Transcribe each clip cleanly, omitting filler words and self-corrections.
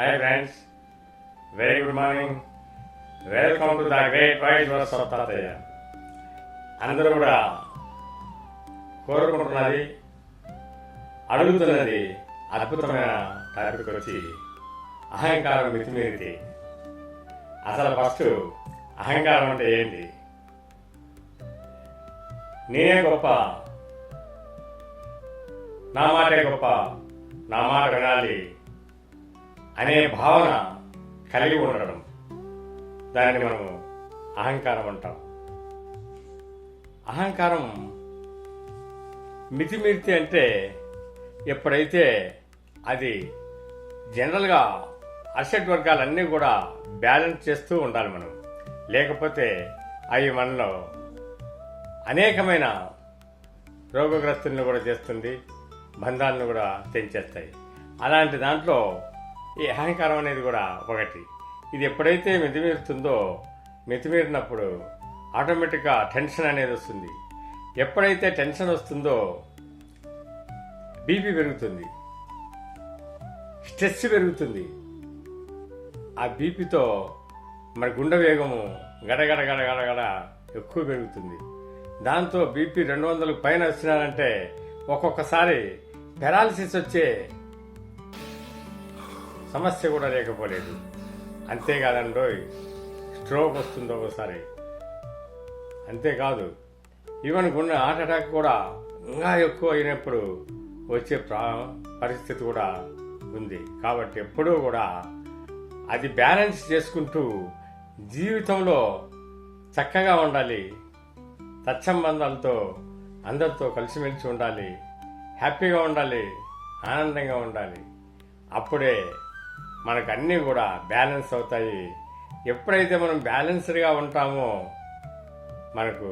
Hi friends, very good morning. Welcome to the great wise words of తాతయ్య. అందరూ కూడా కోరుకుంటున్నది, అడుగుతున్నది అద్భుతమైన టాపిక్ వచ్చి అహంకారం మితిమీరితే. అసలు ఫస్ట్ అహంకారం అంటే ఏంటి? నేనే గొప్ప, నా మాటే గొప్ప, నా మాట వినాలి అనే భావన కలిగి ఉండడం, దాన్ని మనం అహంకారం అంటాం. అహంకారం మితిమీరితే అంటే ఎప్పుడైతే అది జనరల్గా అసెట్ వర్గాలన్నీ కూడా బ్యాలెన్స్ చేస్తూ ఉండాలి మనం, లేకపోతే అవి మనలో అనేకమైన రోగగ్రస్తులను కూడా చేస్తుంది, బంధాలను కూడా తెంచేస్తాయి. అలాంటి దాంట్లో ఈ అహంకారం అనేది కూడా ఒకటి. ఇది ఎప్పుడైతే మితిమీరుతుందో, మితిమీరినప్పుడు ఆటోమేటిక్గా టెన్షన్ అనేది వస్తుంది. ఎప్పుడైతే టెన్షన్ వస్తుందో బీపీ పెరుగుతుంది, స్ట్రెస్ పెరుగుతుంది. ఆ బీపీతో మన గుండె వేగము గడగడ గడగడ గడ ఎక్కువ పెరుగుతుంది. దాంతో బీపీ 200 పైన వచ్చినారంటే ఒక్కొక్కసారి పెరాలసిస్ వచ్చే సమస్య కూడా లేకపోలేదు. అంతేకాదండోయ్, స్ట్రోక్ వస్తుంది ఒకసారి. అంతేకాదు, ఈవెన్ గుండె హార్ట్ అటాక్ కూడా ఇంకా ఎక్కువ అయినప్పుడు వచ్చే పరిస్థితి కూడా ఉంది. కాబట్టి ఎప్పుడూ కూడా అది బ్యాలెన్స్ చేసుకుంటూ జీవితంలో చక్కగా ఉండాలి, సత్సంబంధాలతో అందరితో కలిసిమెలిసి ఉండాలి, హ్యాపీగా ఉండాలి, ఆనందంగా ఉండాలి. అప్పుడే మనకు అన్నీ కూడా బ్యాలెన్స్ అవుతాయి. ఎప్పుడైతే మనం బ్యాలెన్స్డ్గా ఉంటామో మనకు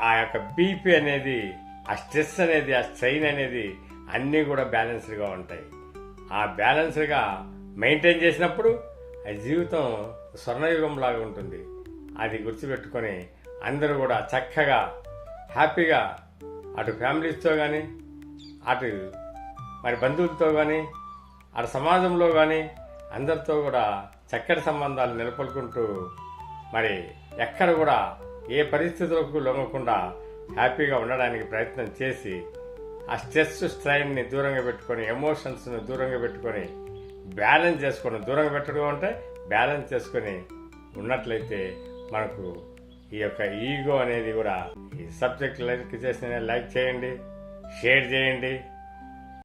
ఆ యొక్క బీపీ అనేది, ఆ స్ట్రెస్ అనేది, ఆ స్ట్రెయిన్ అనేది అన్నీ కూడా బ్యాలెన్స్డ్గా ఉంటాయి. ఆ బ్యాలెన్స్డ్గా మెయింటైన్ చేసినప్పుడు ఆ జీవితం స్వర్ణయుగం లాగా ఉంటుంది. అది గుర్తుపెట్టుకొని అందరూ కూడా చక్కగా హ్యాపీగా అటు ఫ్యామిలీస్తో కానీ, అటు మరి బంధువులతో కానీ, అటు సమాజంలో కానీ అందరితో కూడా చక్కటి సంబంధాలు నెలకొల్పుకుంటూ మరి ఎక్కడ కూడా ఏ పరిస్థితులకు లొంగకుండా హ్యాపీగా ఉండడానికి ప్రయత్నం చేసి ఆ స్ట్రెస్ స్ట్రైన్ని దూరంగా పెట్టుకొని, ఎమోషన్స్ను దూరంగా పెట్టుకొని బ్యాలెన్స్ చేసుకొని, దూరంగా పెట్టడం అంటే బ్యాలెన్స్ చేసుకొని ఉన్నట్లయితే మనకు ఈ యొక్క ఈగో అనేది కూడా, ఈ సబ్జెక్ట్ లైక్ చేసిన లైక్ చేయండి, షేర్ చేయండి.